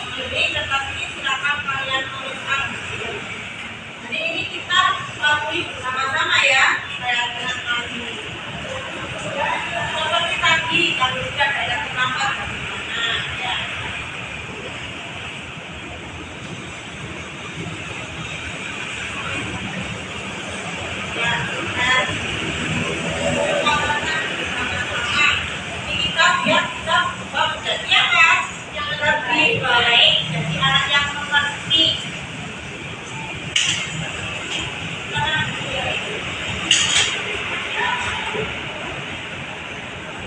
sendiri, tetapi silakan kalian tuliskan. Jadi ini kita lalui bersama-sama ya, saya dengan kamu. Seperti tadi, kalau tidak ada terlambat, nah ya. Ya, dan ini kita biar bisa berubah menjadi apa? Yang lebih baik, jadi anak yang mengerti.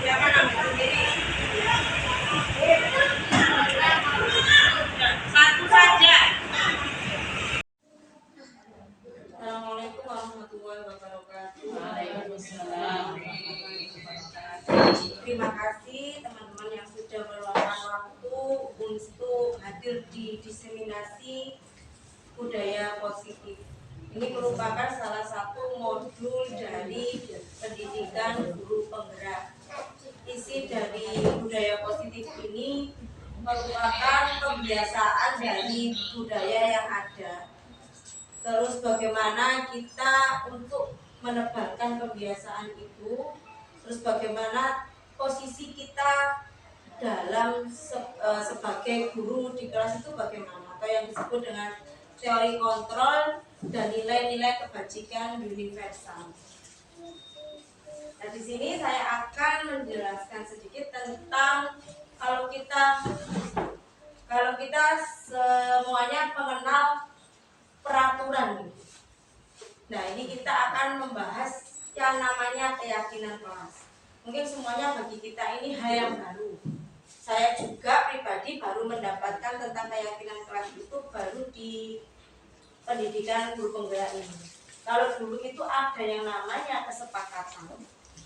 Silakan ambil sendiri. Satu saja. Assalamualaikum warahmatullahi wabarakatuh. Terima kasih teman-teman yang sudah meluangkan waktu untuk hadir di diseminasi budaya positif. Ini merupakan salah satu modul dari pendidikan guru penggerak. Isi dari budaya positif ini merupakan kebiasaan dari budaya yang ada. Terus bagaimana kita untuk menebarkan kebiasaan itu, terus bagaimana posisi kita dalam sebagai guru di kelas itu bagaimana, atau yang disebut dengan teori kontrol dan nilai-nilai kebajikan universal. Nah, di sini saya akan menjelaskan sedikit tentang kalau kita semuanya mengenal peraturan. Nah, ini kita akan membahas yang namanya keyakinan kelas. Mungkin semuanya bagi kita ini hal yang baru. Saya juga pribadi baru mendapatkan tentang keyakinan kelas itu baru di pendidikan guru penggerak ini. Kalau dulu itu ada yang namanya kesepakatan,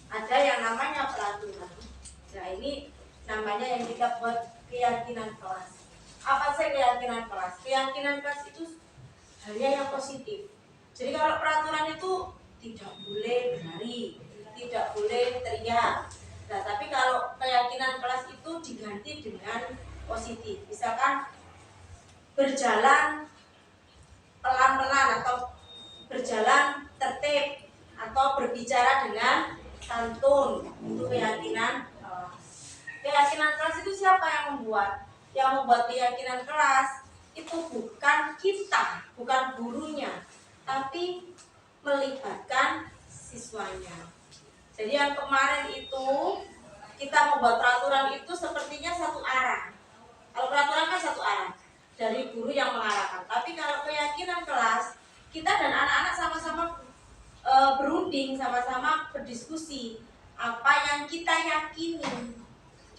ada yang namanya peraturan. Nah, ini namanya yang kita buat keyakinan kelas. Apa sih keyakinan kelas? Keyakinan kelas itu halnya yang positif. Jadi kalau peraturan itu tidak boleh berlari, tidak boleh teriak. Nah, tapi kalau keyakinan kelas itu diganti dengan positif. Misalkan berjalan pelan-pelan atau berjalan tertib atau berbicara dengan santun. Itu keyakinan kelas. Keyakinan kelas itu siapa yang membuat? Yang membuat keyakinan kelas itu bukan kita, bukan gurunya, tapi melibatkan siswanya. Jadi yang kemarin itu kita membuat peraturan itu sepertinya satu arah. Kalau peraturan kan satu arah dari guru yang mengarahkan. Tapi kalau keyakinan kelas, kita dan anak-anak sama-sama berunding, sama-sama berdiskusi apa yang kita yakini.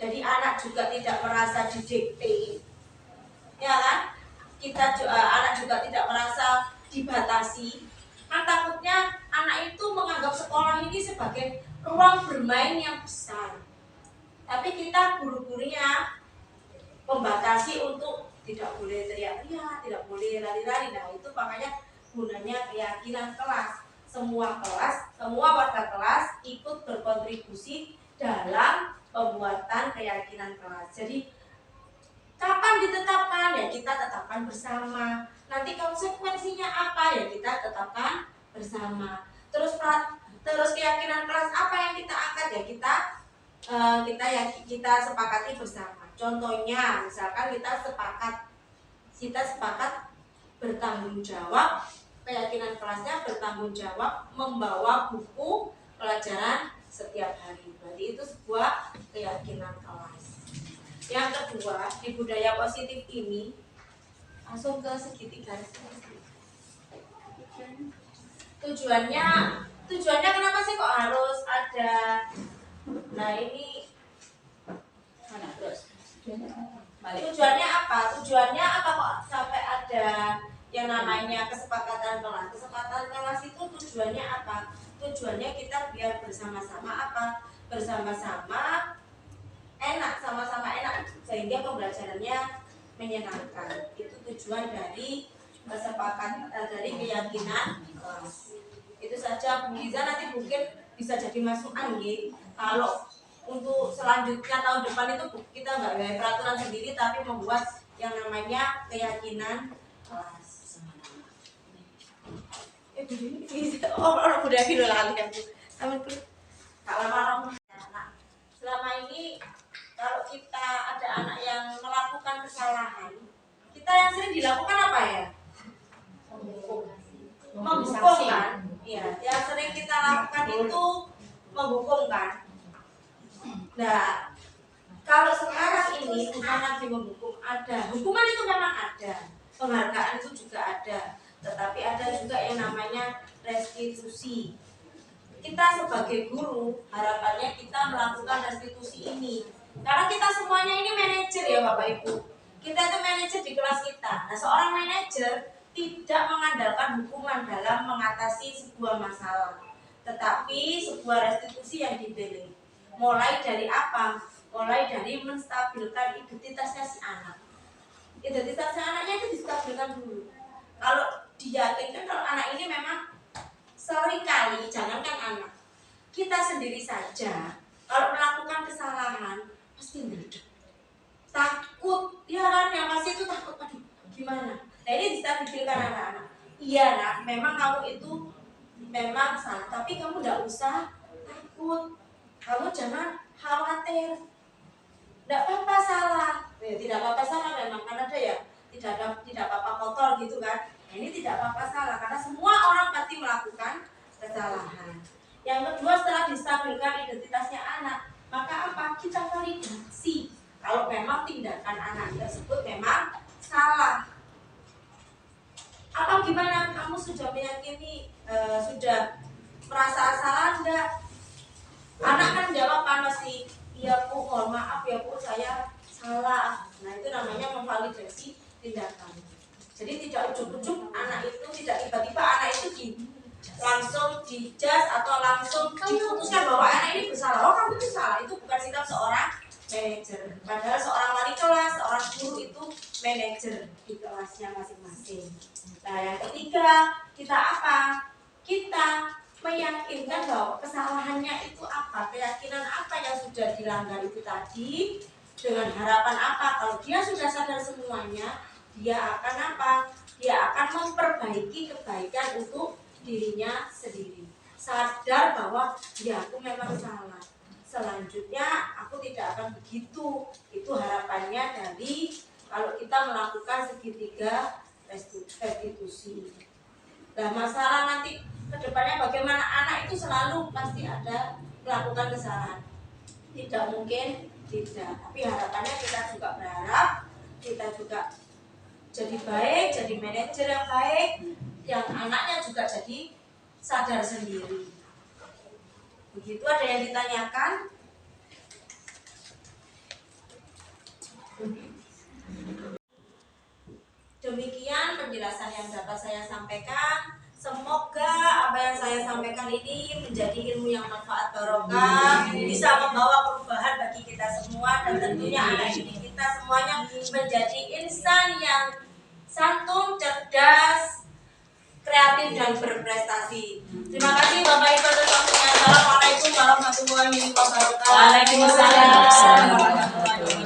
Jadi anak juga tidak merasa didikte, ya kan? Anak juga tidak merasa dibatasi. Kan takutnya anak itu menganggap sekolah ini sebagai ruang bermain yang besar. Tapi kita guru-gurunya membatasi untuk tidak boleh teriak-teriak, tidak boleh lari-lari. Nah, itu makanya gunanya keyakinan kelas. Semua warga kelas ikut berkontribusi dalam pembuatan keyakinan kelas. Jadi kapan ditetapkan? Ya kita tetapkan bersama. Nanti konsekuensinya apa? Ya kita tetapkan bersama. Terus keyakinan kelas apa yang kita angkat? Ya kita sepakati bersama. Contohnya, misalkan kita sepakat bertanggung jawab, keyakinan kelasnya bertanggung jawab membawa buku pelajaran setiap hari. Berarti itu sebuah keyakinan kelas. Yang kedua, di budaya positif ini langsung ke segitiga. Tujuannya kenapa sih kok harus ada? Nah, ini mana terus? Tujuannya apa? Tujuannya apa kok sampai ada yang namanya kesepakatan kelas? Kesepakatan kelas itu tujuannya apa? Tujuannya kita biar bersama-sama apa? Bersama-sama enak, sama-sama enak sehingga pembelajarannya menyenangkan. Itu tujuan dari kesepakatan dari keyakinan kelas. Itu saja Bu Liza, nanti mungkin bisa jadi masukan gitu. Kalau untuk selanjutnya tahun depan itu kita nggak ada peraturan sendiri tapi membuat yang namanya keyakinan kelas. Udah gitu lali aku. Selama ini kalau kita ada anak yang melakukan kesalahan, kita yang sering dilakukan apa ya? Menghukum kan? Iya, yang sering kita lakukan itu menghukum kan? Nah, kalau sekarang ini bukan lagi menghukum, ada hukuman itu memang ada, penghargaan itu juga ada, tetapi ada juga yang namanya restitusi. Kita sebagai guru harapannya kita melakukan restitusi ini, karena kita semuanya ini manajer ya Bapak Ibu. Kita itu manajer di kelas kita. Nah, seorang manajer tidak mengandalkan hukuman dalam mengatasi sebuah masalah, tetapi sebuah restitusi yang dipilih. Mulai dari apa? Mulai dari menstabilkan identitasnya si anak. Identitasnya anaknya itu distabilkan dulu. Kalau diyakinkan kalau anak ini memang seringkali, jangankan anak, kita sendiri saja kalau melakukan kesalahan pasti ngedek, takut, ya kan? Yang pasti itu takut, aduh gimana? Nah ini distabilkan anak-anak. Iya nak, memang kamu itu memang salah, tapi kamu tidak usah takut, kamu jangan khawatir. Tidak apa-apa salah, ya, tidak apa-apa salah memang kan ada ya, tidak apa-apa kotor gitu kan. Nah, ini tidak apa-apa salah karena semua orang pasti melakukan kesalahan. Yang kedua, setelah distabilkan identitasnya anak, maka apa? Kita validasi kalau memang tindakan anak tersebut memang salah. Apa gimana? Kamu sudah meyakini, sudah merasa salah enggak? Anak kan jawab kan pasti, iya Bu, mohon maaf ya Bu, saya salah. Nah itu namanya memvalidasi tindakan. Jadi tidak ujuk-ujuk anak itu, tidak tiba-tiba anak itu langsung dijudge atau langsung diputuskan bahwa anak ini bersalah. Oh kamu itu salah, itu bukan sikap seorang manajer. Padahal seorang wali kelas, seorang guru itu manajer di kelasnya masing-masing. Nah yang ketiga, kita apa? Kita meyakinkan bahwa kesalahannya itu apa, keyakinan apa yang sudah dilanggar itu tadi, dengan harapan apa? Kalau dia sudah sadar semuanya, dia akan apa? Dia akan memperbaiki kebaikan untuk dirinya sendiri. Sadar bahwa ya aku memang salah, selanjutnya aku tidak akan begitu. Itu harapannya dari kalau kita melakukan segitiga restitusi. Nah masalah nanti kedepannya bagaimana, anak itu selalu pasti ada melakukan kesalahan, tidak mungkin tidak, tapi harapannya kita juga berharap kita juga jadi baik, jadi manajer yang baik, yang anaknya juga jadi sadar sendiri. Begitu, ada yang ditanyakan? Demikian penjelasan yang dapat saya sampaikan. Semoga apa yang saya sampaikan ini menjadi ilmu yang manfaat barokah, bisa membawa perubahan bagi kita semua, dan tentunya anak didik kita semuanya menjadi insan yang santun, cerdas, kreatif, dan berprestasi. Terima kasih Bapak Ibu atas waktunya. Assalamualaikum warahmatullahi wabarakatuh. Waalaikumsalam warahmatullahi wabarakatuh.